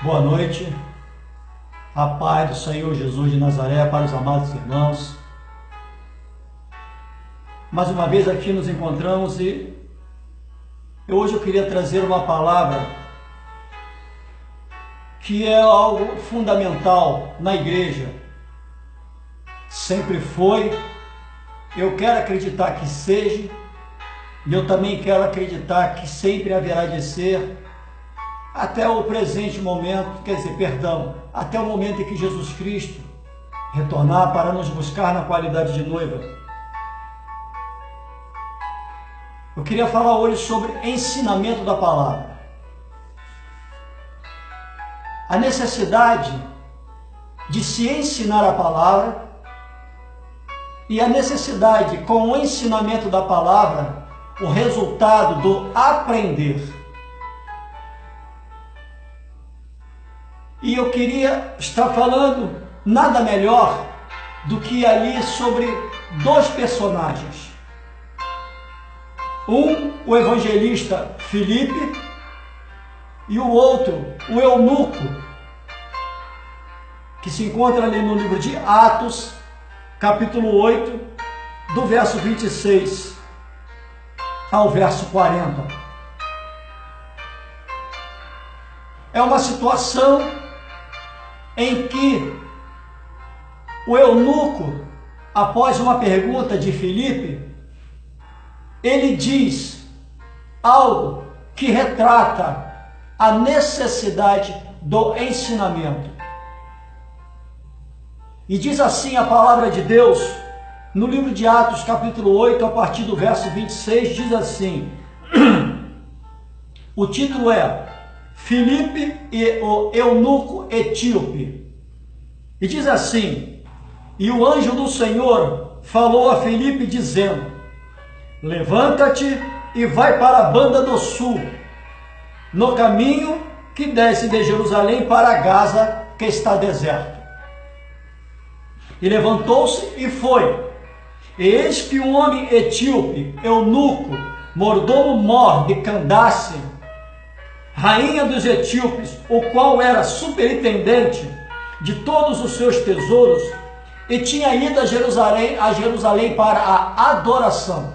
Boa noite, a paz do Senhor Jesus de Nazaré para os amados irmãos. Mais uma vez aqui nos encontramos e hoje eu queria trazer uma palavra que é algo fundamental na igreja. Sempre foi, eu quero acreditar que seja, e eu também quero acreditar que sempre haverá de ser, até o presente momento, até o momento em que Jesus Cristo retornar para nos buscar na qualidade de noiva. Eu queria falar hoje sobre ensinamento da palavra. A necessidade de se ensinar a palavra e a necessidade, com o ensinamento da palavra, o resultado do aprender. E eu queria estar falando nada melhor do que ali sobre dois personagens. Um, o evangelista Filipe, e o outro, o eunuco, que se encontra ali no livro de Atos, capítulo 8, do verso 26 ao verso 40. É uma situação em que o eunuco, após uma pergunta de Filipe, ele diz algo que retrata a necessidade do ensinamento. E diz assim a palavra de Deus, no livro de Atos, capítulo 8, a partir do verso 26, diz assim, o título é Filipe e o eunuco etíope. E diz assim, e o anjo do Senhor falou a Filipe dizendo, levanta-te e vai para a banda do sul, no caminho que desce de Jerusalém para Gaza, que está deserto. E levantou-se e foi. E eis que um homem etíope, eunuco, mordomo-mor de Candace, rainha dos etíopes, o qual era superintendente de todos os seus tesouros, e tinha ido a Jerusalém para a adoração.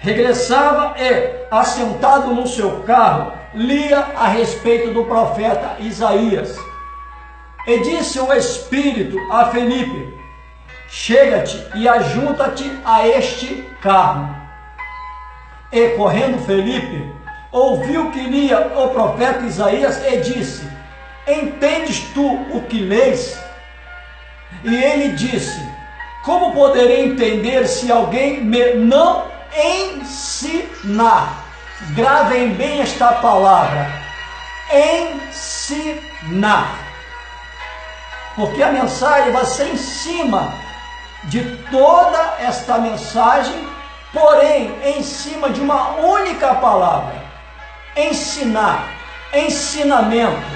Regressava e, assentado no seu carro, lia a respeito do profeta Isaías. E disse o Espírito a Filipe, chega-te e ajunta-te a este carro. E correndo Filipe, ouviu que lia o profeta Isaías e disse, entendes tu o que lês? E ele disse, como poderei entender se alguém me não ensinar? Gravem bem esta palavra, ensinar. Porque a mensagem vai ser em cima de toda esta mensagem, porém em cima de uma única palavra. Ensinar, ensinamento.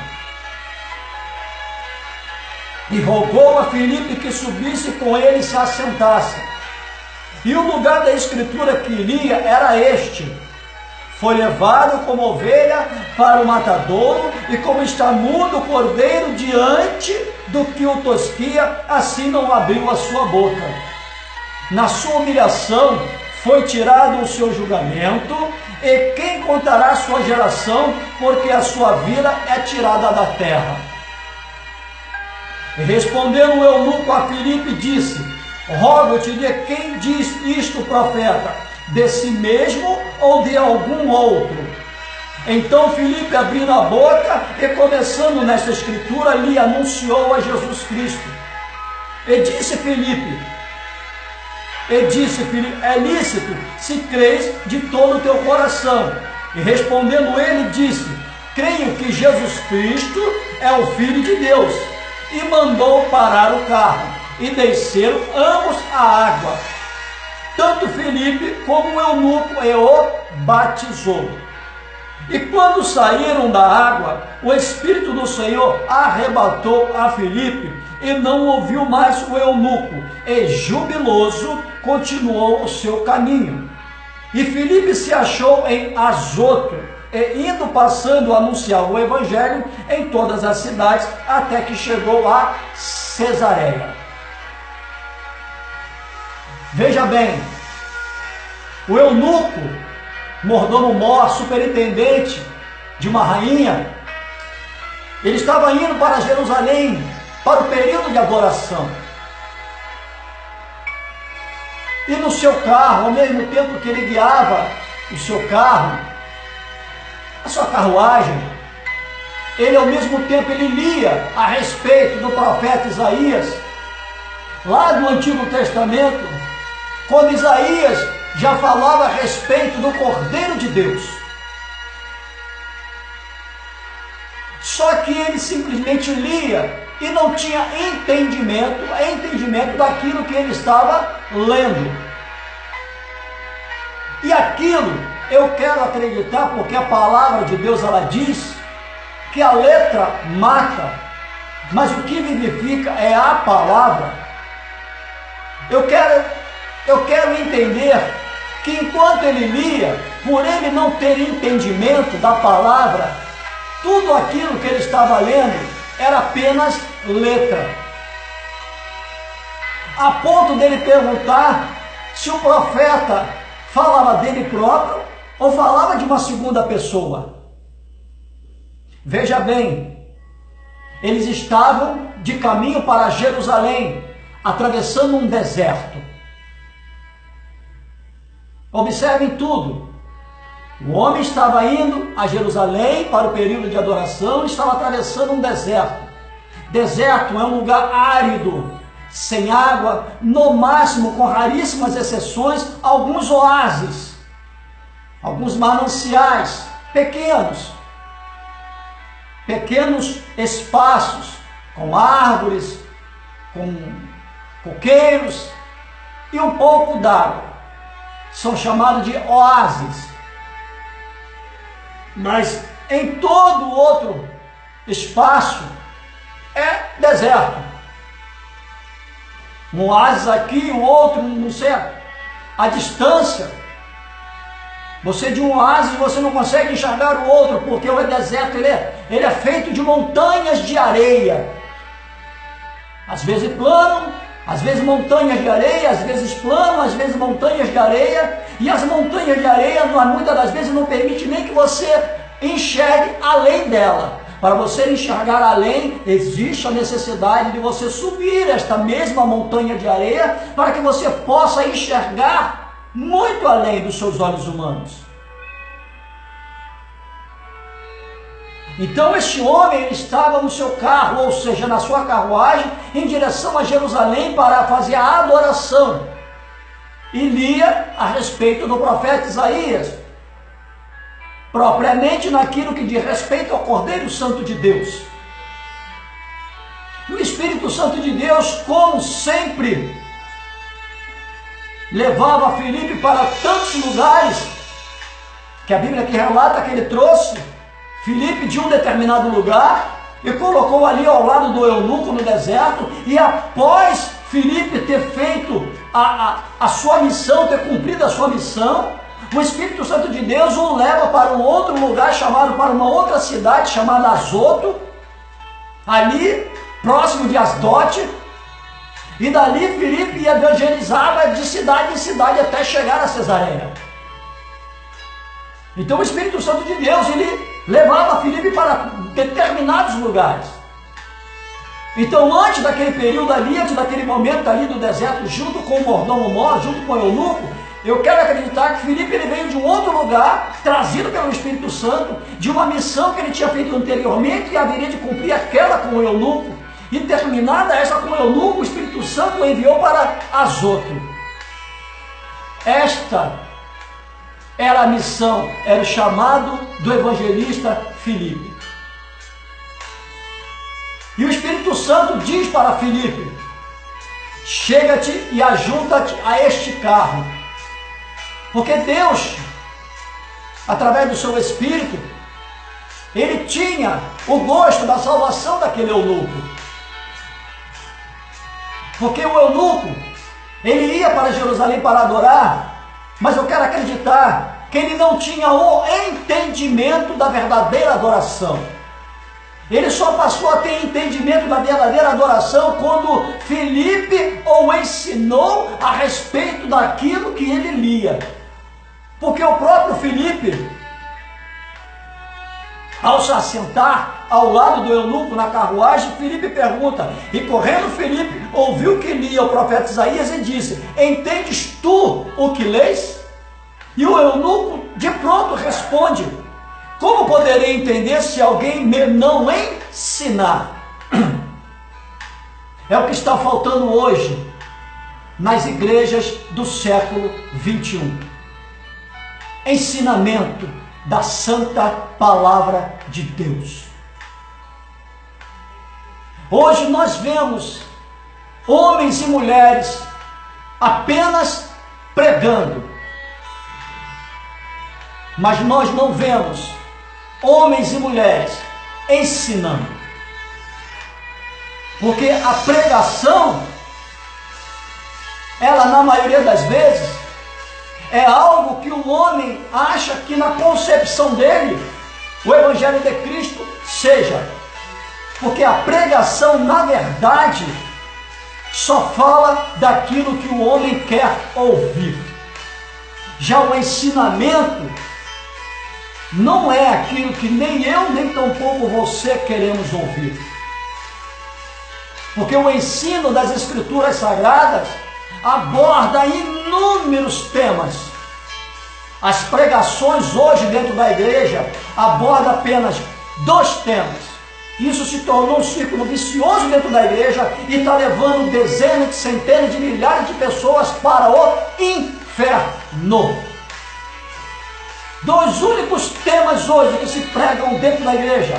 E rogou a Filipe que subisse com ele e se assentasse. E o lugar da escritura que lia era este. Foi levado como ovelha para o matadouro, e como está mudo o cordeiro diante do que o tosquia, assim não abriu a sua boca. Na sua humilhação foi tirado o seu julgamento, e quem contará a sua geração, porque a sua vida é tirada da terra? E respondendo o eunuco a Filipe, disse, rogo-te, de quem diz isto o profeta? De si mesmo ou de algum outro? Então Filipe, abrindo a boca e começando nesta escritura, lhe anunciou a Jesus Cristo. E disse Filipe, é lícito se crês de todo o teu coração. E respondendo ele, disse, creio que Jesus Cristo é o Filho de Deus. E mandou parar o carro, e desceram ambos a água. Tanto Filipe como o eunuco e o batizou. E quando saíram da água, o Espírito do Senhor arrebatou a Filipe, e não ouviu mais o eunuco, e jubiloso continuou o seu caminho. E Filipe se achou em Azoto, indo passando a anunciar o evangelho em todas as cidades, até que chegou a Cesareia. Veja bem, o eunuco, mordomo-mor, superintendente de uma rainha, ele estava indo para Jerusalém para o período de adoração. E no seu carro, ao mesmo tempo que ele guiava o seu carro, a sua carruagem, ele ao mesmo tempo ele lia a respeito do profeta Isaías, lá no Antigo Testamento, quando Isaías já falava a respeito do Cordeiro de Deus. Só que ele simplesmente lia e não tinha entendimento daquilo que ele estava lendo. E aquilo eu quero acreditar, porque a palavra de Deus ela diz que a letra mata, mas o que vivifica é a palavra. Eu quero entender que enquanto ele lia, por ele não ter entendimento da palavra, tudo aquilo que ele estava lendo era apenas letra. A ponto dele perguntar se o profeta falava dele próprio ou falava de uma segunda pessoa. Veja bem, eles estavam de caminho para Jerusalém, atravessando um deserto. Observem tudo. O homem estava indo a Jerusalém para o período de adoração e estava atravessando um deserto. Deserto é um lugar árido, sem água, no máximo, com raríssimas exceções, alguns oásis, alguns mananciais pequenos espaços, com árvores, com coqueiros e um pouco d'água. São chamados de oásis. Mas em todo o outro espaço é deserto. Um oásis aqui, o outro, não sei, a distância. Você de um oásis, você não consegue enxergar o outro, porque o deserto ele é feito de montanhas de areia. Às vezes plano, às vezes montanhas de areia, às vezes plano, às vezes montanhas de areia. E as montanhas de areia, muitas das vezes, não permite nem que você enxergue além dela. Para você enxergar além, existe a necessidade de você subir esta mesma montanha de areia para que você possa enxergar muito além dos seus olhos humanos. Então este homem estava no seu carro, ou seja, na sua carruagem, em direção a Jerusalém para fazer a adoração. E lia a respeito do profeta Isaías, propriamente naquilo que diz respeito ao Cordeiro Santo de Deus. E o Espírito Santo de Deus, como sempre, levava Filipe para tantos lugares, que a Bíblia aqui relata que ele trouxe Filipe de um determinado lugar e colocou ali ao lado do eunuco no deserto, e após Filipe ter feito a sua missão, ter cumprido a sua missão, o Espírito Santo de Deus o leva para um outro lugar, para uma outra cidade chamada Azoto, ali próximo de Asdote, e dali Filipe evangelizava de cidade em cidade até chegar a Cesareia. Então o Espírito Santo de Deus, ele levava Filipe para determinados lugares. Então antes daquele período ali, antes daquele momento ali do deserto, junto com o mordomo-mor, junto com o eunuco, eu quero acreditar que Filipe ele veio de um outro lugar, trazido pelo Espírito Santo, de uma missão que ele tinha feito anteriormente e haveria de cumprir aquela com o eunuco. E terminada essa com o eunuco, o Espírito Santo o enviou para Azoto. Esta era a missão, era o chamado do evangelista Filipe. E o Espírito Santo diz para Filipe: chega-te e ajunta-te a este carro. Porque Deus, através do seu Espírito, ele tinha o gosto da salvação daquele eunuco. Porque o eunuco, ele ia para Jerusalém para adorar, mas eu quero acreditar que ele não tinha o entendimento da verdadeira adoração. Ele só passou a ter entendimento da verdadeira adoração quando Filipe o ensinou a respeito daquilo que ele lia. Porque o próprio Filipe, ao se assentar ao lado do eunuco na carruagem, Filipe pergunta, e correndo Filipe ouviu que lia o profeta Isaías e disse, entendes tu o que lês? E o eunuco de pronto responde, como poderei entender se alguém me não ensinar? É o que está faltando hoje nas igrejas do século 21. Ensinamento da santa palavra de Deus. Hoje nós vemos homens e mulheres apenas pregando, mas nós não vemos homens e mulheres ensinando. Porque a pregação, ela na maioria das vezes, é algo que o homem acha que na concepção dele, o Evangelho de Cristo seja. Porque a pregação, na verdade, só fala daquilo que o homem quer ouvir. Já o ensinamento não é aquilo que nem eu, nem tampouco você queremos ouvir. Porque o ensino das Escrituras Sagradas aborda inúmeros temas. As pregações hoje dentro da igreja abordam apenas 2 temas. Isso se tornou um círculo vicioso dentro da igreja e está levando dezenas, centenas de milhares de pessoas para o inferno. 2 únicos temas hoje que se pregam dentro da igreja: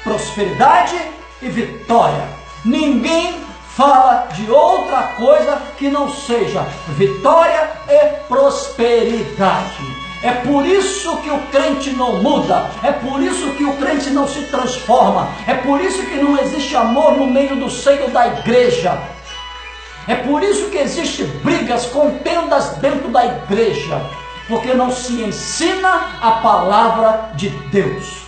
prosperidade e vitória. Ninguém fala de outra coisa que não seja vitória e prosperidade. É por isso que o crente não muda, é por isso que o crente não se transforma, é por isso que não existe amor no meio do seio da igreja, é por isso que existem brigas, contendas dentro da igreja, porque não se ensina a palavra de Deus,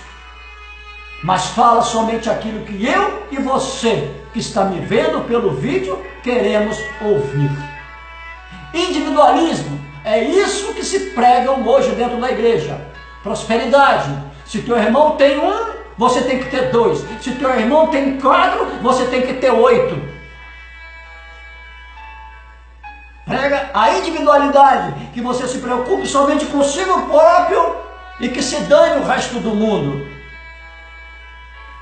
mas fala somente aquilo que eu e você, que está me vendo pelo vídeo, queremos ouvir. Individualismo. É isso que se pregam hoje dentro da igreja. Prosperidade. Se teu irmão tem 1, você tem que ter 2. Se teu irmão tem 4, você tem que ter 8. Prega a individualidade, que você se preocupe somente consigo próprio e que se dane o resto do mundo.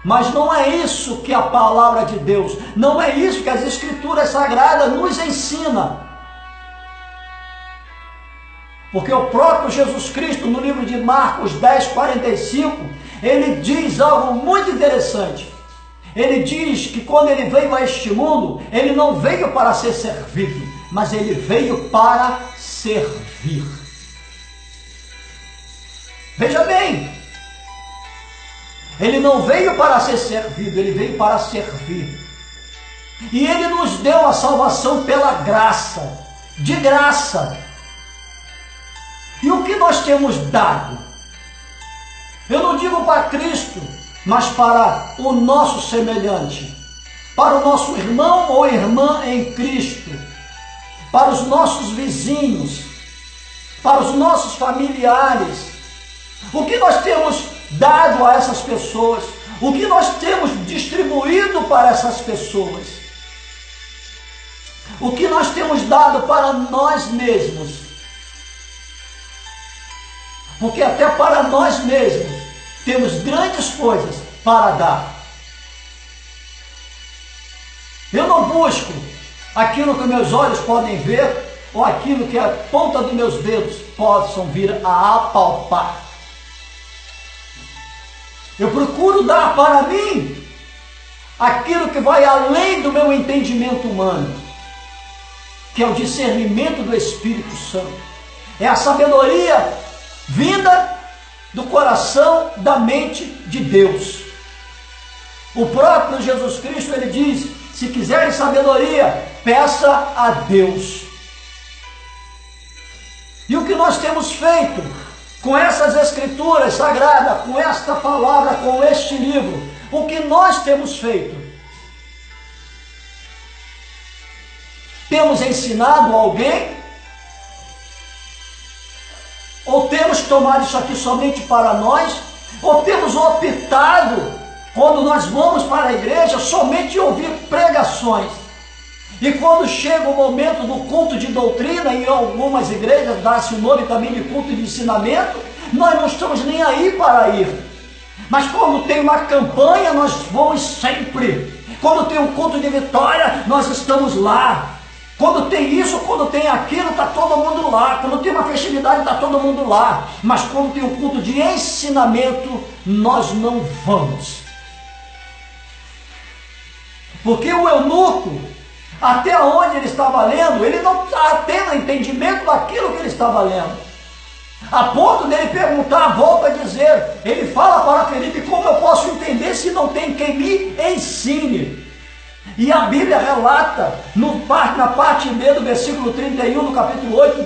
Mas não é isso que a palavra de Deus, não é isso que as Escrituras Sagradas nos ensinam. Porque o próprio Jesus Cristo, no livro de Marcos 10:45, ele diz algo muito interessante. Ele diz que quando ele veio a este mundo, ele não veio para ser servido, mas ele veio para servir. Veja bem, ele não veio para ser servido, ele veio para servir. E ele nos deu a salvação pela graça, de graça. E o que nós temos dado? Eu não digo para Cristo, mas para o nosso semelhante, para o nosso irmão ou irmã em Cristo, para os nossos vizinhos, para os nossos familiares. O que nós temos dado a essas pessoas? O que nós temos distribuído para essas pessoas? O que nós temos dado para nós mesmos? Porque até para nós mesmos temos grandes coisas para dar. Eu não busco aquilo que meus olhos podem ver ou aquilo que a ponta dos meus dedos possam vir a apalpar. Eu procuro dar para mim aquilo que vai além do meu entendimento humano, que é o discernimento do Espírito Santo. É a sabedoria vinda do coração, da mente de Deus. O próprio Jesus Cristo, ele diz, se quiserem sabedoria, peça a Deus. E o que nós temos feito com essas escrituras sagradas, com esta palavra, com este livro, o que nós temos feito? Temos ensinado alguém? Ou temos tomado isso aqui somente para nós? Ou temos optado, quando nós vamos para a igreja, somente ouvir pregações? E quando chega o momento do culto de doutrina, em algumas igrejas dá-se o nome também de culto de ensinamento, nós não estamos nem aí para ir. Mas quando tem uma campanha, nós vamos sempre. Quando tem um culto de vitória, nós estamos lá. Quando tem isso, quando tem aquilo, está todo mundo lá. Quando tem uma festividade, está todo mundo lá. Mas quando tem um culto de ensinamento, nós não vamos. Porque o eunuco, até onde ele estava lendo, ele não está tendo entendimento daquilo que ele estava lendo. A ponto dele perguntar, volta a dizer, ele fala para Felipe, como eu posso entender se não tem quem me ensine? E a Bíblia relata, na parte B do versículo 31, do capítulo 8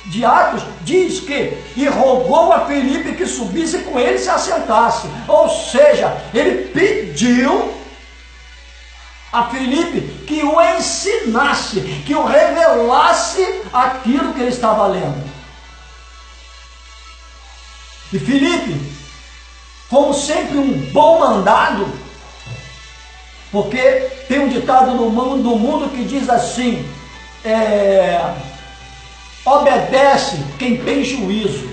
de Atos, diz que, e rogou a Felipe que subisse com ele e se assentasse. Ou seja, ele pediu a Felipe que o ensinasse, que o revelasse aquilo que ele estava lendo. E Felipe, como sempre um bom mandado, porque tem um ditado no mundo que diz assim, obedece quem tem juízo.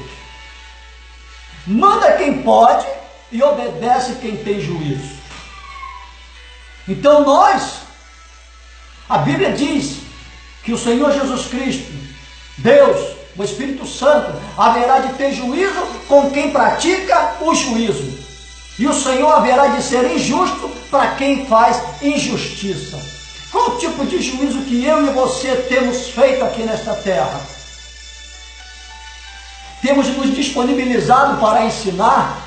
Manda quem pode e obedece quem tem juízo. Então a Bíblia diz que o Senhor Jesus Cristo, Deus, o Espírito Santo, haverá de ter juízo com quem pratica o juízo. E o Senhor haverá de ser injusto para quem faz injustiça. Qual o tipo de juízo que eu e você temos feito aqui nesta terra? Temos nos disponibilizado para ensinar?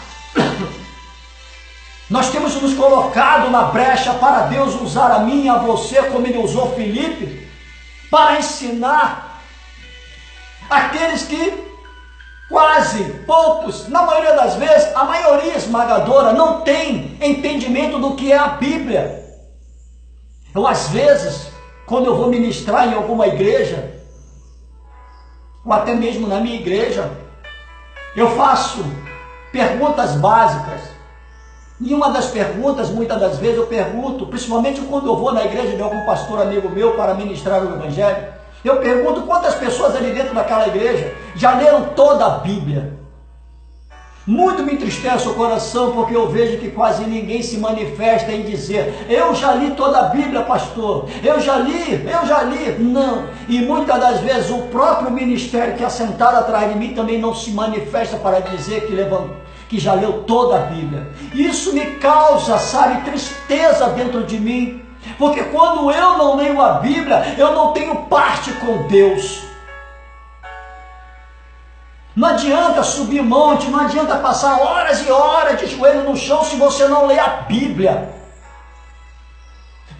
Nós temos nos colocado na brecha para Deus usar a mim e a você, como Ele usou Felipe, para ensinar aqueles que quase, poucos, na maioria das vezes, a maioria esmagadora não tem entendimento do que é a Bíblia. Eu, às vezes, quando eu vou ministrar em alguma igreja, ou até mesmo na minha igreja, eu faço perguntas básicas. E uma das perguntas, muitas das vezes eu pergunto, principalmente quando eu vou na igreja de algum pastor amigo meu para ministrar o Evangelho, eu pergunto quantas pessoas ali dentro daquela igreja já leram toda a Bíblia. Muito me entristece o coração, porque eu vejo que quase ninguém se manifesta em dizer, eu já li toda a Bíblia, pastor, eu já li. Não. E muitas das vezes o próprio ministério que é sentado atrás de mim também não se manifesta para dizer que já leu toda a Bíblia. Isso me causa, tristeza dentro de mim. Porque quando eu não leio a Bíblia, eu não tenho parte com Deus. Não adianta subir monte, não adianta passar horas e horas de joelho no chão se você não lê a Bíblia.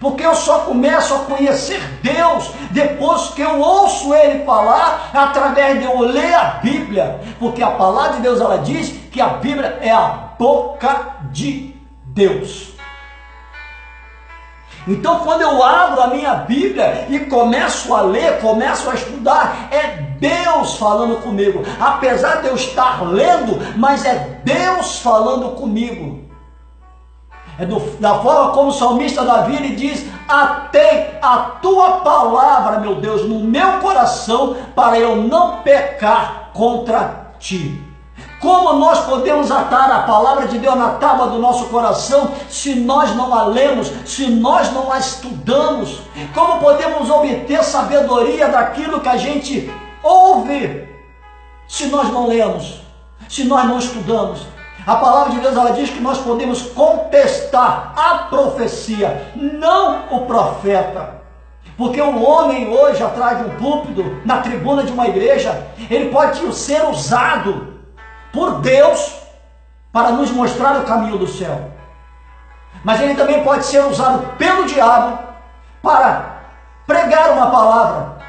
Porque eu só começo a conhecer Deus depois que eu ouço Ele falar, através de eu ler a Bíblia. Porque a palavra de Deus, ela diz que a Bíblia é a boca de Deus. Então, quando eu abro a minha Bíblia e começo a ler, começo a estudar, é Deus falando comigo. Apesar de eu estar lendo, mas é Deus falando comigo. É da forma como o salmista Davi ele diz, atém a tua palavra, meu Deus, no meu coração, para eu não pecar contra ti. Como nós podemos atar a palavra de Deus na tábua do nosso coração se nós não a lemos, se nós não a estudamos? Como podemos obter sabedoria daquilo que a gente ouve se nós não lemos, se nós não estudamos? A palavra de Deus, ela diz que nós podemos contestar a profecia, não o profeta. Porque o homem hoje, atrás de um púlpito, na tribuna de uma igreja, ele pode ser usado por Deus para nos mostrar o caminho do céu. Mas ele também pode ser usado pelo diabo para pregar uma palavra.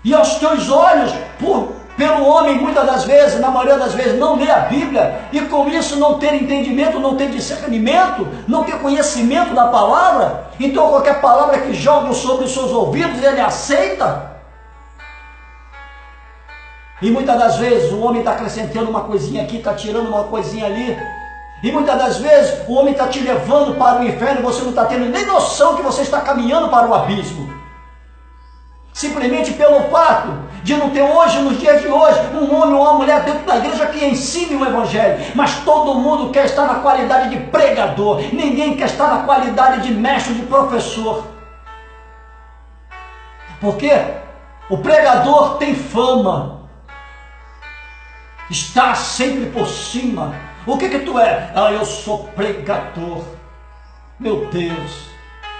E aos teus olhos, por pelo homem, muitas das vezes, na maioria das vezes, não ler a Bíblia, e com isso não ter entendimento, não ter discernimento, não ter conhecimento da palavra, então qualquer palavra que jogam sobre os seus ouvidos, ele aceita. E muitas das vezes o homem está acrescentando uma coisinha aqui, está tirando uma coisinha ali, e muitas das vezes o homem está te levando para o inferno, e você não está tendo nem noção que você está caminhando para o abismo. Simplesmente pelo fato de não ter hoje, nos dias de hoje, um homem ou uma mulher dentro da igreja que ensine o evangelho. Mas todo mundo quer estar na qualidade de pregador. Ninguém quer estar na qualidade de mestre, de professor. Porque o pregador tem fama. Está sempre por cima. O que tu é? Ah, eu sou pregador. Meu Deus,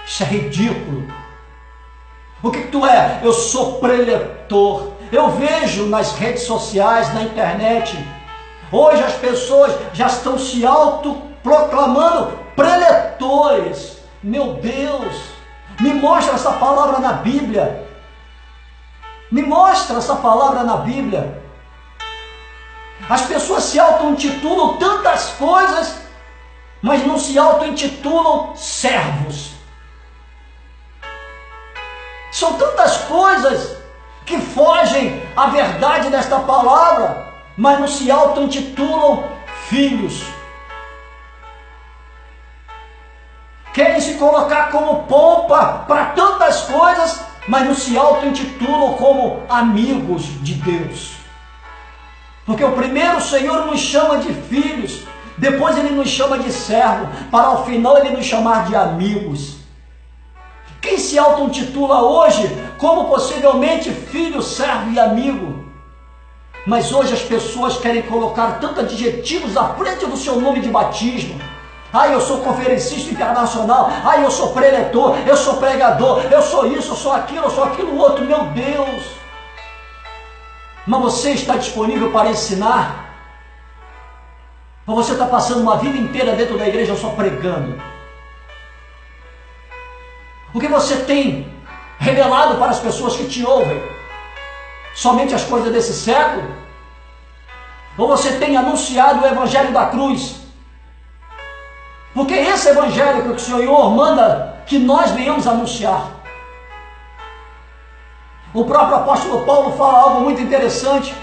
isso é ridículo. O que tu é? Eu sou preletor. Eu vejo nas redes sociais, na internet, hoje as pessoas já estão se autoproclamando preletores. Meu Deus, me mostra essa palavra na Bíblia. Me mostra essa palavra na Bíblia. As pessoas se auto-intitulam tantas coisas, mas não se auto-intitulam servos. São tantas coisas que fogem à verdade desta palavra, mas não se auto-intitulam filhos. Querem se colocar como pompa para tantas coisas, mas não se auto-intitulam como amigos de Deus. Porque o primeiro o Senhor nos chama de filhos, depois Ele nos chama de servo, para ao final Ele nos chamar de amigos. Quem se auto-intitula hoje como possivelmente filho, servo e amigo? Mas hoje as pessoas querem colocar tantos adjetivos à frente do seu nome de batismo. Ah, eu sou conferencista internacional. Ah, eu sou preletor, eu sou pregador, eu sou isso, eu sou aquilo outro. Meu Deus! Mas você está disponível para ensinar? Ou você está passando uma vida inteira dentro da igreja só pregando? O que você tem revelado para as pessoas que te ouvem? Somente as coisas desse século? Ou você tem anunciado o evangelho da cruz? Porque esse evangelho que o Senhor manda que nós venhamos anunciar. O próprio apóstolo Paulo fala algo muito interessante.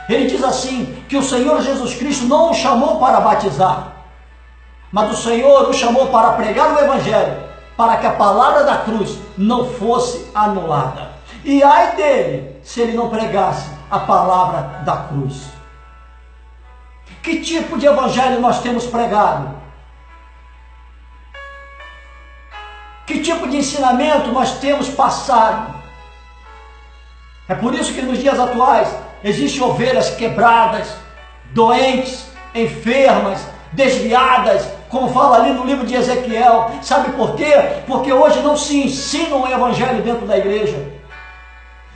Ele diz assim, que o Senhor Jesus Cristo não o chamou para batizar, mas o Senhor o chamou para pregar o evangelho, para que a palavra da cruz não fosse anulada. E ai dele, se ele não pregasse a palavra da cruz. Que tipo de evangelho nós temos pregado? Que tipo de ensinamento nós temos passado? É por isso que nos dias atuais existem ovelhas quebradas, doentes, enfermas, desviadas, como fala ali no livro de Ezequiel. Sabe por quê? Porque hoje não se ensina o evangelho dentro da igreja.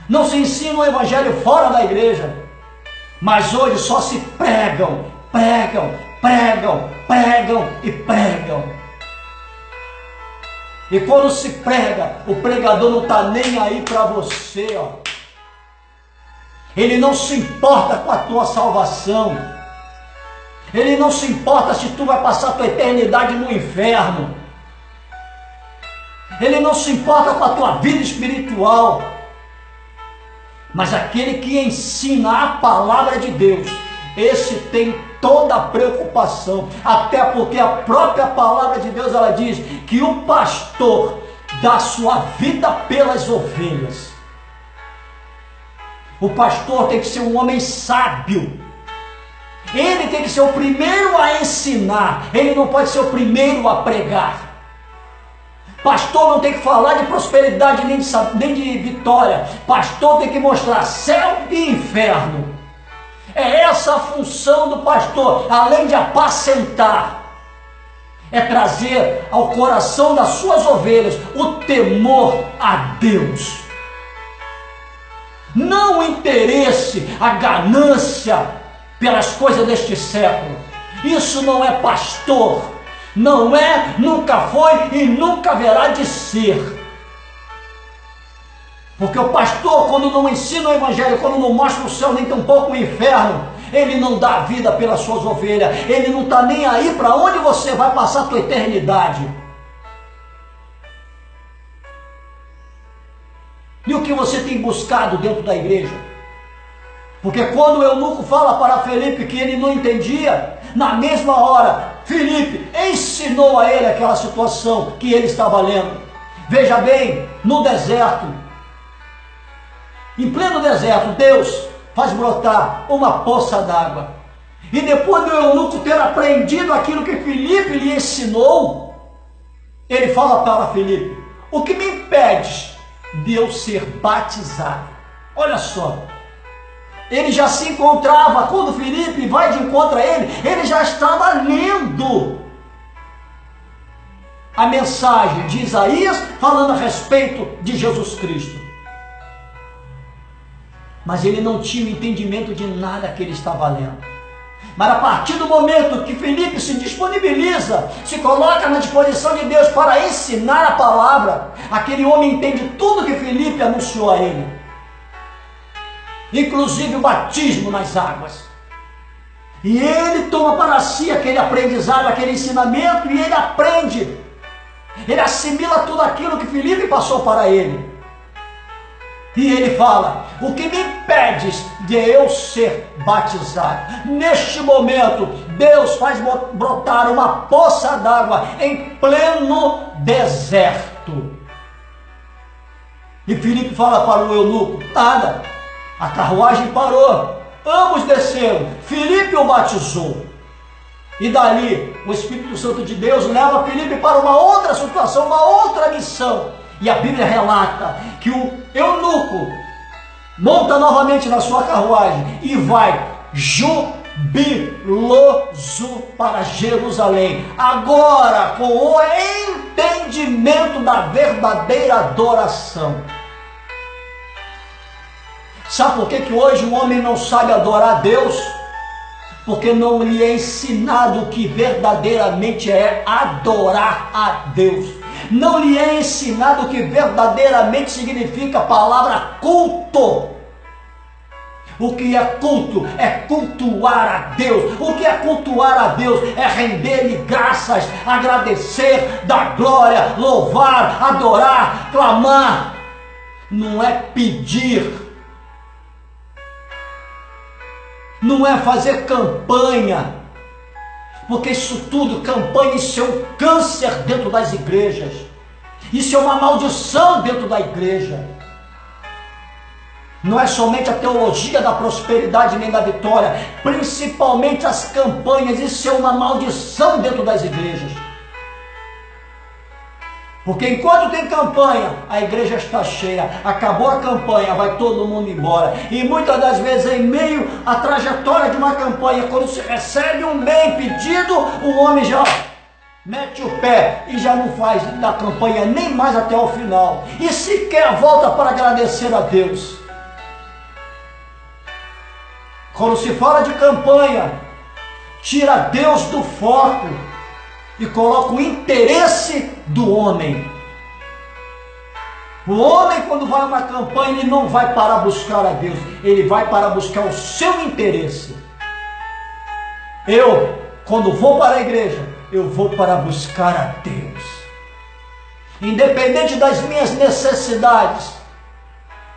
Não se ensina o evangelho fora da igreja. Mas hoje só se pregam e pregam. E quando se prega, o pregador não está nem aí para você, ó. Ele não se importa com a tua salvação. Ele não se importa se tu vai passar a tua eternidade no inferno. Ele não se importa com a tua vida espiritual. Mas aquele que ensina a palavra de Deus, esse tem toda a preocupação. Até porque a própria palavra de Deus, ela diz que o pastor dá sua vida pelas ovelhas. O pastor tem que ser um homem sábio. Ele tem que ser o primeiro a ensinar. Ele não pode ser o primeiro a pregar. Pastor não tem que falar de prosperidade nem de vitória. Pastor tem que mostrar céu e inferno. É essa a função do pastor, além de apacentar. É trazer ao coração das suas ovelhas o temor a Deus. Não o interesse, a ganância pelas coisas deste século. Isso não é pastor. Não é, nunca foi e nunca haverá de ser. Porque o pastor, quando não ensina o evangelho, quando não mostra o céu, nem tampouco o inferno, ele não dá vida pelas suas ovelhas, ele não está nem aí para onde você vai passar a tua eternidade. E o que você tem buscado dentro da igreja? Porque quando o eunuco fala para Felipe que ele não entendia, na mesma hora, Felipe ensinou a ele aquela situação que ele estava lendo. Veja bem, no deserto, em pleno deserto, Deus faz brotar uma poça d'água. E depois do eunuco ter aprendido aquilo que Felipe lhe ensinou, ele fala para Felipe: o que me impede de eu ser batizado? Olha só, ele já se encontrava, quando Felipe vai de encontro a ele já estava lendo a mensagem de Isaías falando a respeito de Jesus Cristo. Mas ele não tinha o entendimento de nada que ele estava lendo. Mas a partir do momento que Felipe se disponibiliza, se coloca na disposição de Deus para ensinar a palavra, aquele homem entende tudo que Felipe anunciou a ele, inclusive o batismo nas águas. E ele toma para si aquele aprendizado, aquele ensinamento, e ele aprende, ele assimila tudo aquilo que Felipe passou para ele. E ele fala: o que me impedes de eu ser batizado? Neste momento, Deus faz brotar uma poça d'água em pleno deserto. E Filipe fala para o eunuco: nada, a carruagem parou, ambos desceram, Filipe o batizou. E dali, o Espírito Santo de Deus leva Filipe para uma outra situação, uma outra missão. E a Bíblia relata que o eunuco monta novamente na sua carruagem e vai jubiloso para Jerusalém, agora com o entendimento da verdadeira adoração. Sabe por que hoje o homem não sabe adorar a Deus? Porque não lhe é ensinado o que verdadeiramente é adorar a Deus. Não lhe é ensinado o que verdadeiramente significa a palavra culto. O que é culto? É cultuar a Deus. O que é cultuar a Deus? É render-lhe graças, agradecer, dar glória, louvar, adorar, clamar. Não é pedir. Não é fazer campanha. Porque isso tudo, campanha, isso é um câncer dentro das igrejas. Isso é uma maldição dentro da igreja. Não é somente a teologia da prosperidade nem da vitória, principalmente as campanhas, isso é uma maldição dentro das igrejas. Porque enquanto tem campanha, a igreja está cheia. Acabou a campanha, vai todo mundo embora. E muitas das vezes, em meio à trajetória de uma campanha, quando se recebe um bem pedido, o homem já mete o pé e já não faz da campanha nem mais até o final. E sequer volta para agradecer a Deus. Quando se fala de campanha, tira Deus do foco e coloca o interesse do homem. O homem, quando vai a uma campanha, ele não vai para buscar a Deus, ele vai para buscar o seu interesse. Eu, quando vou para a igreja, eu vou para buscar a Deus. Independente das minhas necessidades,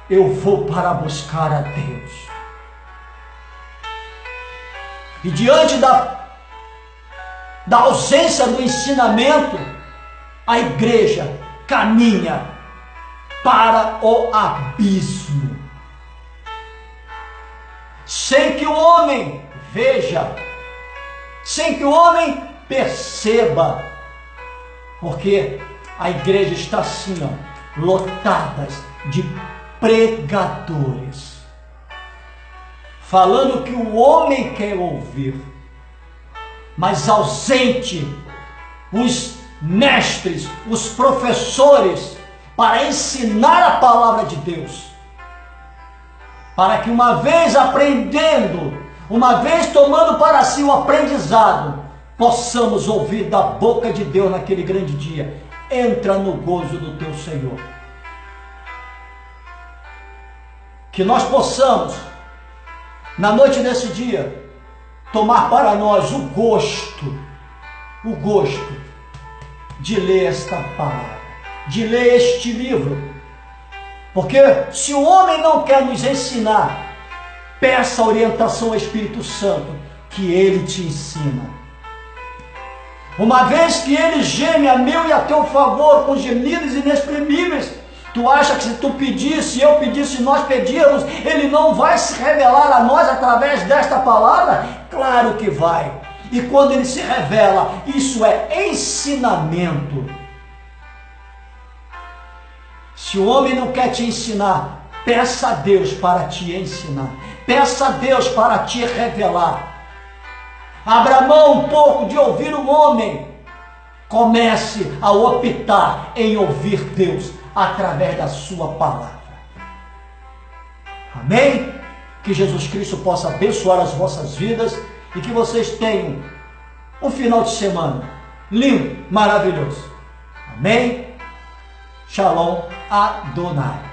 eu vou para buscar a Deus. E diante da ausência do ensinamento, a igreja caminha para o abismo, sem que o homem veja, sem que o homem perceba, porque a igreja está assim, ó, lotada de pregadores, falando o que o homem quer ouvir, mas ausente os mestres, os professores, para ensinar a palavra de Deus, para que uma vez aprendendo, uma vez tomando para si o aprendizado, possamos ouvir da boca de Deus naquele grande dia: entra no gozo do teu Senhor. que nós possamos, na noite desse dia, tomar para nós o gosto de ler esta palavra, de ler este livro. Porque se o homem não quer nos ensinar, peça orientação ao Espírito Santo, que ele te ensina. Uma vez que ele geme a meu e a teu favor com gemidos inexprimíveis, tu acha que se tu pedisse, eu pedisse, nós pedirmos, ele não vai se revelar a nós através desta palavra? Claro que vai. E quando ele se revela, isso é ensinamento. Se o homem não quer te ensinar, peça a Deus para te ensinar. Peça a Deus para te revelar. Abra mão um pouco de ouvir o homem. Comece a optar em ouvir Deus através da sua palavra. Amém? Que Jesus Cristo possa abençoar as vossas vidas e que vocês tenham um final de semana lindo, maravilhoso. Amém? Shalom Adonai.